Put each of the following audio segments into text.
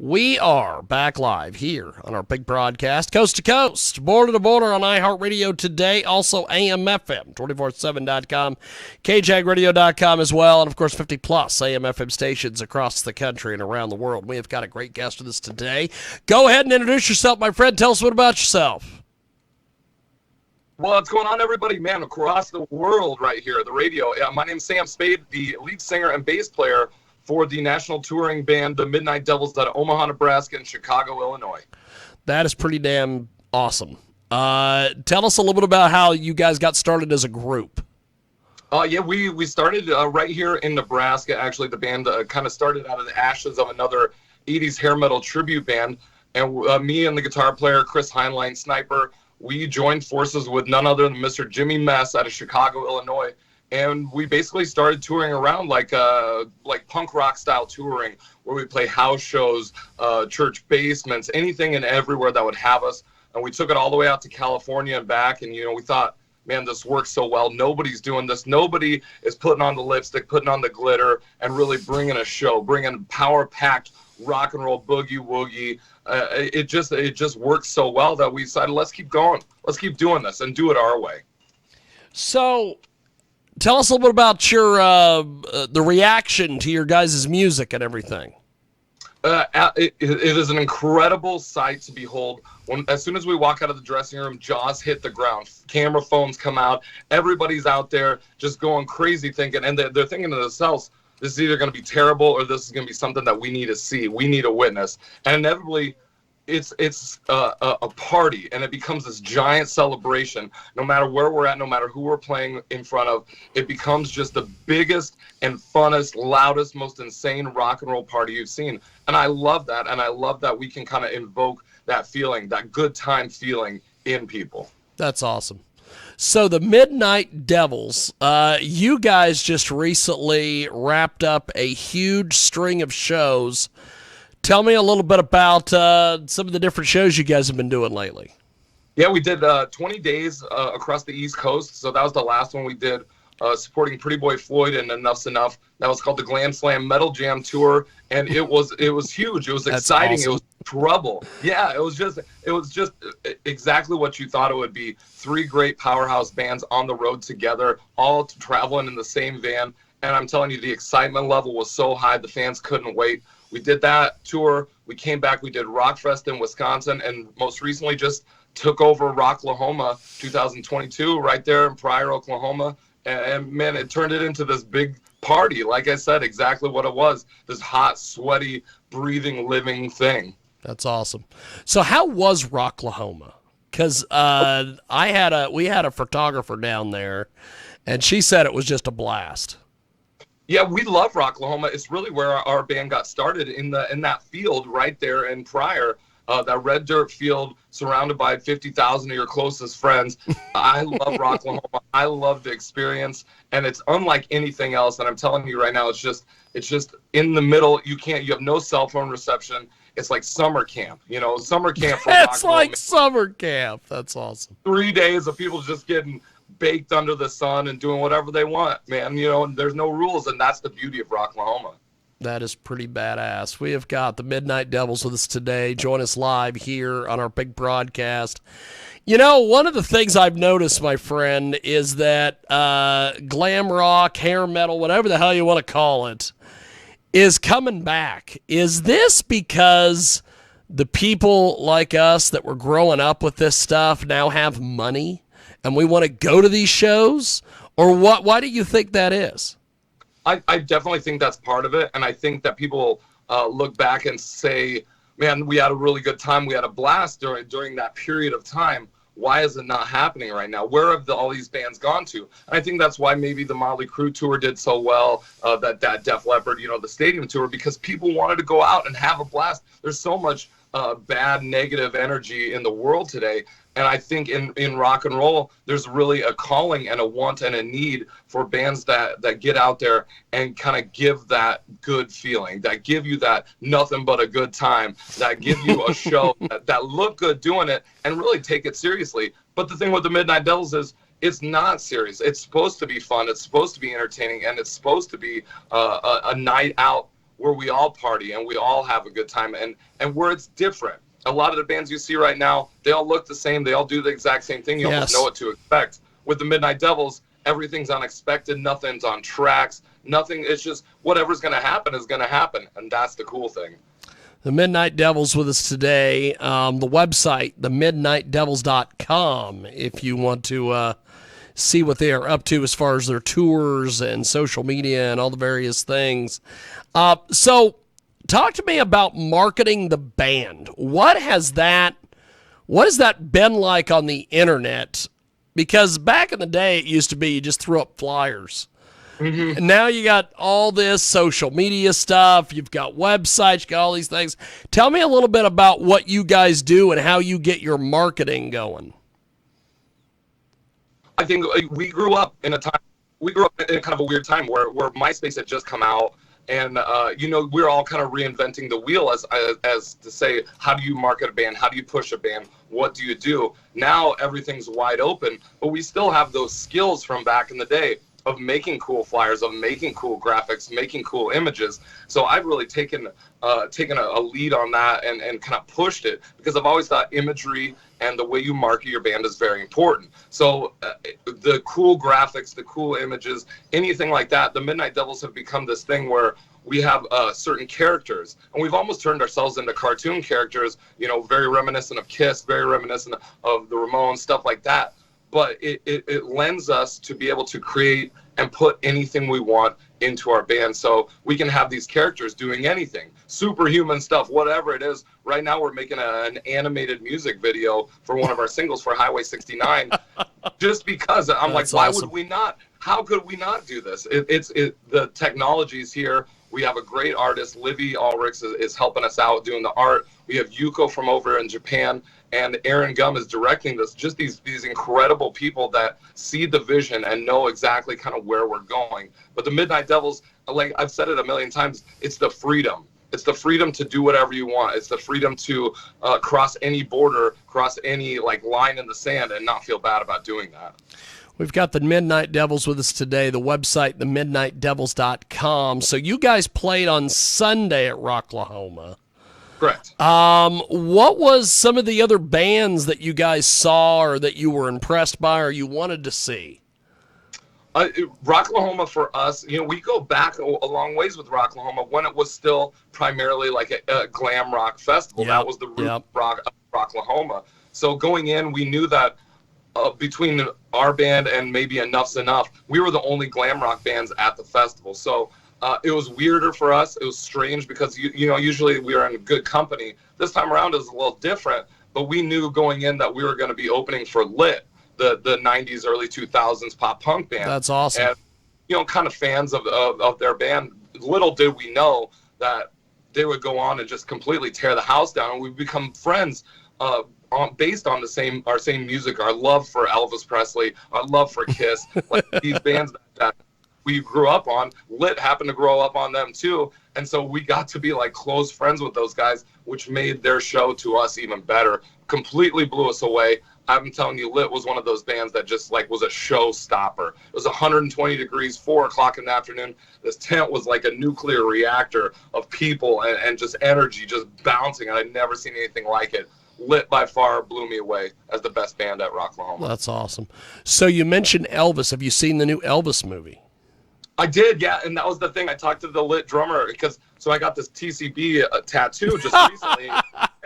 We are back live here on our big broadcast, coast to coast, border to border on iHeartRadio today, also AMFM, 247.com, KJagRadio.com as well, and of course 50 plus AMFM stations across the country and around the world. We have got a great guest with us today. Go ahead and introduce yourself, my friend. Tell us what about yourself. What's going on, everybody? Man, across the world right here at the radio. My name's Sam Spade, the lead singer and bass player for the national touring band, the Midnight Devils, out of Omaha, Nebraska, and Chicago, Illinois. That is pretty damn awesome. Tell us a little bit about how you guys got started as a group. We started right here in Nebraska. Actually, the band kind of started out of the ashes of another 80s hair metal tribute band. And me and the guitar player, Chris Heinlein, Sniper, we joined forces with none other than Mr. Jimmy Mess out of Chicago, Illinois. And we basically started touring around like punk rock style touring, where we play house shows, church basements, anything and everywhere that would have us. And we took it all the way out to California and back. And, we thought, man, this works so well. Nobody's doing this. Nobody is putting on the lipstick, putting on the glitter, and really bringing a show, bringing power-packed rock and roll boogie woogie. It just works so well that we decided, let's keep going. Let's keep doing this and do it our way. So tell us a little bit about your the reaction to your guys' music and everything. It is an incredible sight to behold. As soon as we walk out of the dressing room, jaws hit the ground, camera phones come out, everybody's out there just going crazy thinking, and they're thinking to themselves, this is either going to be terrible or this is going to be something that we need to see. We need a witness. And inevitably, it's a party, and it becomes this giant celebration. No matter where we're at, no matter who we're playing in front of, it becomes just the biggest and funnest, loudest, most insane rock and roll party you've seen. And I love that, and I love that we can kind of invoke that feeling, that good time feeling in people. That's awesome. So the Midnight Devils, you guys just recently wrapped up a huge string of shows. Tell me a little bit about some of the different shows you guys have been doing lately. Yeah, we did 20 days across the East Coast. So that was the last one we did, supporting Pretty Boy Floyd and Enough's Enough. That was called the Glam Slam Metal Jam Tour, and it was huge. It was exciting. Awesome. It was trouble. Yeah, it was just exactly what you thought it would be. 3 great powerhouse bands on the road together, all traveling in the same van. And I'm telling you, the excitement level was so high, the fans couldn't wait. We did that tour. We came back. We did Rockfest in Wisconsin, and most recently just took over Rocklahoma 2022 right there in Pryor, Oklahoma. And man, it turned it into this big party. Like I said, exactly what it was. This hot, sweaty, breathing, living thing. That's awesome. So how was Rocklahoma? Because we had a photographer down there, and she said it was just a blast. Yeah, we love Rocklahoma. It's really where our band got started, in that field right there in Pryor, that red dirt field surrounded by 50,000 of your closest friends. I love Rocklahoma. I love the experience, and it's unlike anything else. And I'm telling you right now, it's just in the middle. You have no cell phone reception. It's like summer camp, summer camp for It's like summer camp. That's awesome. 3 days of people just getting baked under the sun and doing whatever they want, man. There's no rules, and that's the beauty of Rocklahoma. That is pretty badass. We have got the Midnight Devils with us today. Join us live here on our big broadcast. One of the things I've noticed, my friend, is that glam rock, hair metal, whatever the hell you want to call it, is coming back. Is this because the people like us that were growing up with this stuff now have money and we want to go to these shows? Or what? Why do you think that is? I definitely think that's part of it. And I think that people look back and say, man, we had a really good time. We had a blast during that period of time. Why is it not happening right now? Where have all these bands gone to? And I think that's why maybe the Motley Crue tour did so well, that Def Leppard, the stadium tour, because people wanted to go out and have a blast. There's so much bad, negative energy in the world today. And I think in rock and roll, there's really a calling and a want and a need for bands that get out there and kind of give that good feeling, that give you that nothing but a good time, that give you a show that look good doing it and really take it seriously. But the thing with the Midnight Devils is it's not serious. It's supposed to be fun. It's supposed to be entertaining, and it's supposed to be a night out where we all party and we all have a good time, and where it's different. A lot of the bands you see right now, they all look the same. They all do the exact same thing. You almost know what to expect. With the Midnight Devils, everything's unexpected. Nothing's on tracks. Nothing. It's just whatever's going to happen is going to happen. And that's the cool thing. The Midnight Devils with us today. The website, themidnightdevils.com, if you want to see what they are up to as far as their tours and social media and all the various things. So talk to me about marketing the band. What has that been like on the internet? Because back in the day, it used to be you just threw up flyers. Mm-hmm. And now you got all this social media stuff. You've got websites. You got all these things. Tell me a little bit about what you guys do and how you get your marketing going. I think we grew up in a kind of a weird time where MySpace had just come out. And, we're all kind of reinventing the wheel as to say, how do you market a band? How do you push a band? What do you do? Now everything's wide open, but we still have those skills from back in the day of making cool flyers, of making cool graphics, making cool images. So I've really taken a lead on that and kind of pushed it, because I've always thought imagery and the way you market your band is very important. So the cool graphics, the cool images, anything like that, the Midnight Devils have become this thing where we have certain characters, and we've almost turned ourselves into cartoon characters, very reminiscent of Kiss, very reminiscent of the Ramones, stuff like that. But it lends us to be able to create and put anything we want into our band. So we can have these characters doing anything, superhuman stuff, whatever it is. Right now we're making an animated music video for one of our singles for Highway 69, just because I'm like, why would we not? How could we not do this? The technology's here. We have a great artist, Livy Ulrichs is helping us out doing the art. We have Yuko from over in Japan, and Aaron Gum is directing this. Just these incredible people that see the vision and know exactly kind of where we're going. But the Midnight Devils, like I've said it a million times, it's the freedom. It's the freedom to do whatever you want. It's the freedom to cross any border, cross any line in the sand, and not feel bad about doing that. We've got the Midnight Devils with us today, the website, themidnightdevils.com. So you guys played on Sunday at Rocklahoma. Correct. What was some of the other bands that you guys saw or that you were impressed by or you wanted to see? Rocklahoma for us, we go back a long ways with Rocklahoma when it was still primarily like a glam rock festival. That was the root of Rocklahoma. So going in, we knew that between our band and maybe Enough's Enough, we were the only glam rock bands at the festival. So it was weirder for us. It was strange because, usually we are in good company. This time around it was a little different, but we knew going in that we were going to be opening for Lit, the 90s, early 2000s pop punk band. That's awesome. And, kind of fans of their band. Little did we know that they would go on and just completely tear the house down, and we'd become friends based on our same music, our love for Elvis Presley, our love for Kiss, like these bands that we grew up on. Lit happened to grow up on them too, and so we got to be like close friends with those guys, which made their show to us even better. Completely blew us away. I'm telling you, Lit was one of those bands that just was a showstopper. It was 120 degrees, 4 o'clock in the afternoon. This tent was like a nuclear reactor of people and just energy just bouncing, and I'd never seen anything like it. Lit by far blew me away as the best band at Rocklahoma. That's awesome. So you mentioned Elvis. Have you seen the new Elvis movie? I did, yeah, and that was the thing. I talked to the Lit drummer so I got this TCB tattoo just recently.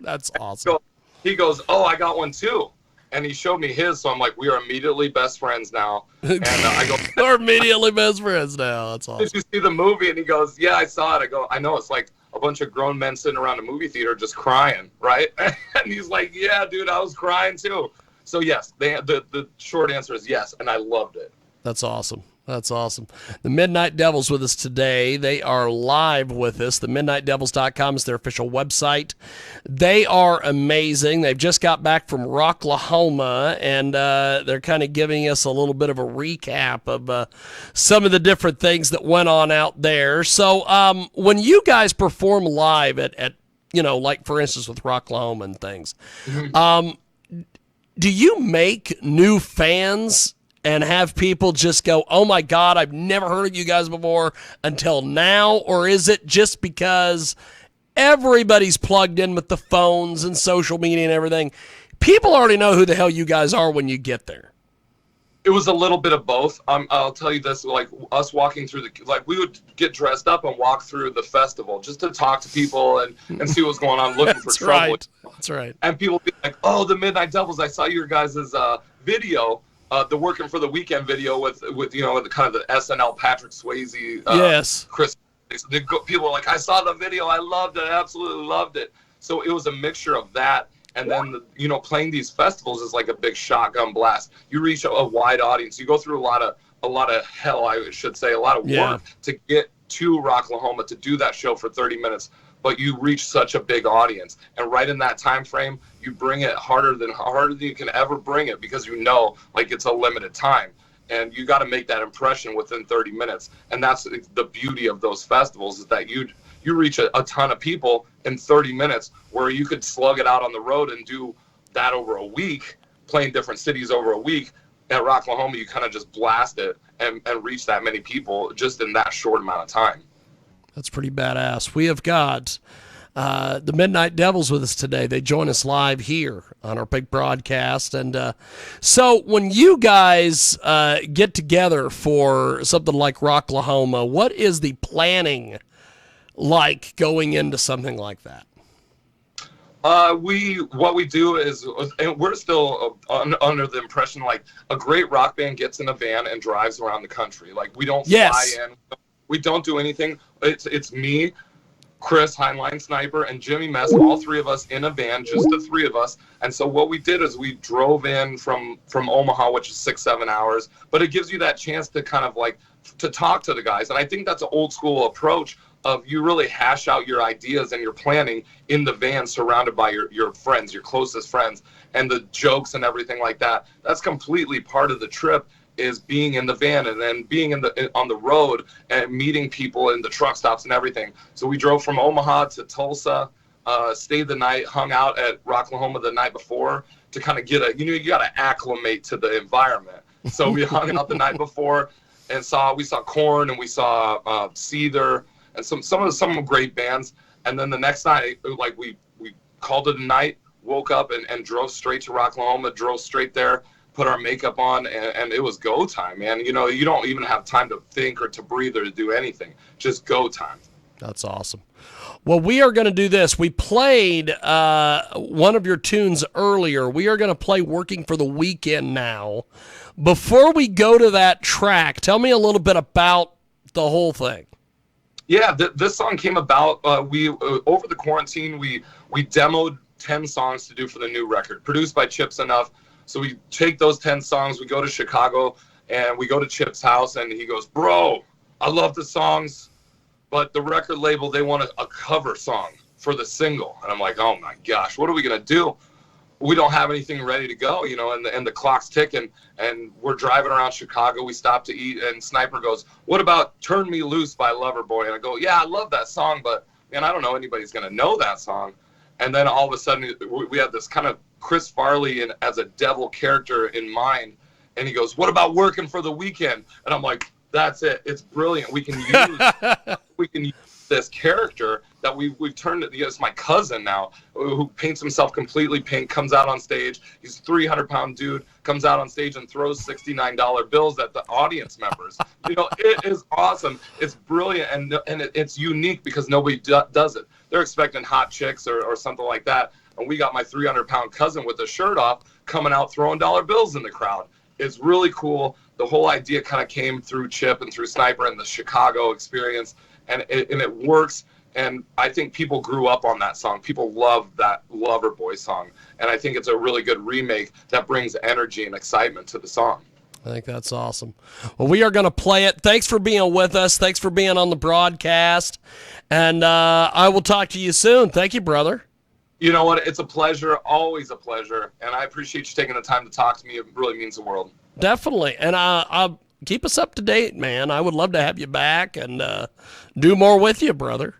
That's awesome. He goes, "Oh, I got one too," and he showed me his. So I'm like, "We are immediately best friends now." And I go, "We're immediately best friends now." That's awesome. Did you see the movie? And he goes, "Yeah, I saw it." I go, "I know, it's like a bunch of grown men sitting around a movie theater just crying, right?" And he's like, "Yeah, dude, I was crying too." So yes, the short answer is yes, and I loved it. That's awesome. That's awesome. The Midnight Devils with us today. They are live with us. TheMidnightDevils.com is their official website. They are amazing. They've just got back from Rocklahoma, and they're kind of giving us a little bit of a recap of some of the different things that went on out there. So when you guys perform live at like for instance with Rocklahoma and things, do you make new fans and have people just go, oh my God, I've never heard of you guys before until now? Or is it just because everybody's plugged in with the phones and social media and everything? People already know who the hell you guys are when you get there. It was a little bit of both. I'll tell you this, like us walking through we would get dressed up and walk through the festival just to talk to people and see what's going on, looking for trouble. Right. That's right. And people would be like, oh, the Midnight Devils, I saw your guys' video, the Working for the Weekend video with the kind of the SNL Patrick Swayze, yes. Chris. People were like, I saw the video, I loved it, I absolutely loved it. So it was a mixture of that. And then, playing these festivals is like a big shotgun blast. You reach a wide audience. You go through a lot of hell, I should say, a lot of work to get to Rocklahoma to do that show for 30 minutes. But you reach such a big audience. And right in that time frame, you bring it harder than you can ever bring it, because it's a limited time. And you got to make that impression within 30 minutes. And that's the beauty of those festivals, is that you reach a ton of people in 30 minutes, where you could slug it out on the road and do that over a week, playing different cities over a week. At Rocklahoma, you kind of just blast it and reach that many people just in that short amount of time. That's pretty badass. We have got the Midnight Devils with us today. They join us live here on our big broadcast. And so when you guys get together for something like Rocklahoma, what is the planning like going into something like that? What we do is, and we're still under the impression, like, a great rock band gets in a van and drives around the country. Like, we don't fly in, we don't do anything. It's me, Chris Heinlein, Sniper, and Jimmy Mess, all three of us in a van, just the three of us. And so what we did is we drove in from Omaha, which is 6-7 hours, but it gives you that chance to kind of like to talk to the guys. And I think that's an old school approach of you really hash out your ideas and your planning in the van, surrounded by your friends, your closest friends, and the jokes and everything like that. That's completely part of the trip, is being in the van and then being on the road and meeting people in the truck stops and everything. So we drove from Omaha to Tulsa, stayed the night, hung out at Rocklahoma the night before to kind of get you got to acclimate to the environment. So we hung out the night before and we saw Korn, and we saw Seether, and some great bands. And then the next night, like, we called it a night, woke up and drove straight to Rocklahoma, drove straight there, put our makeup on, and it was go time, man. You don't even have time to think or to breathe or to do anything. Just go time. That's awesome. Well, we are going to do this. We played one of your tunes earlier. We are going to play Working for the Weekend now. Before we go to that track, tell me a little bit about the whole thing. Yeah, this song came about. We over the quarantine, we demoed 10 songs to do for the new record, produced by Chip's Enough. So we take those 10 songs, we go to Chicago, and we go to Chip's house, and he goes, bro, I love the songs, but the record label, they want a cover song for the single. And I'm like, oh my gosh, what are we going to do? We don't have anything ready to go, and the clock's ticking, and we're driving around Chicago. We stop to eat, and Sniper goes, what about Turn Me Loose by Loverboy? And I go, yeah, I love that song, but man, I don't know anybody's going to know that song. And then all of a sudden, we had this kind of Chris Farley as a devil character in mind. And he goes, what about Working for the Weekend? And I'm like, that's it. It's brilliant. We can use this character that we've turned it. It's my cousin now, who paints himself completely pink, comes out on stage. He's a 300-pound dude, comes out on stage and throws $69 bills at the audience members. It is awesome. It's brilliant, and it's unique because nobody does it. They're expecting hot chicks or something like that. And we got my 300-pound cousin with a shirt off coming out throwing dollar bills in the crowd. It's really cool. The whole idea kind of came through Chip and through Sniper and the Chicago experience, and it works. And I think people grew up on that song. People love that Loverboy song. And I think it's a really good remake that brings energy and excitement to the song. I think that's awesome. Well, we are going to play it. Thanks for being with us. Thanks for being on the broadcast. And I will talk to you soon. Thank you, brother. You know what? It's a pleasure. Always a pleasure. And I appreciate you taking the time to talk to me. It really means the world. Definitely. And I'll keep us up to date, man. I would love to have you back and do more with you, brother.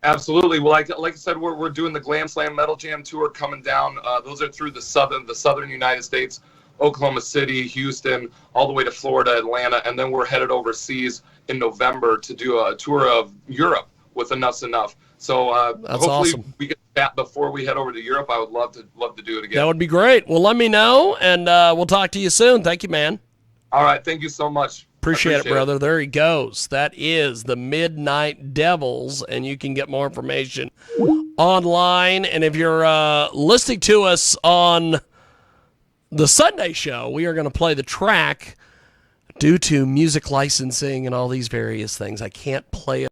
Absolutely. Well, like I said, we're doing the Glam Slam Metal Jam tour coming down. Those are through the southern United States. Oklahoma City, Houston, all the way to Florida, Atlanta, and then we're headed overseas in November to do a tour of Europe with Enough's Enough. So That's hopefully awesome. we get that before we head over to Europe. I would love to do it again. That would be great. Well, let me know, and we'll talk to you soon. Thank you, man. All right. Thank you so much. Appreciate it, brother. There he goes. That is the Midnight Devils, and you can get more information online. And if you're listening to us on the Sunday show, we are going to play the track due to music licensing and all these various things. I can't play it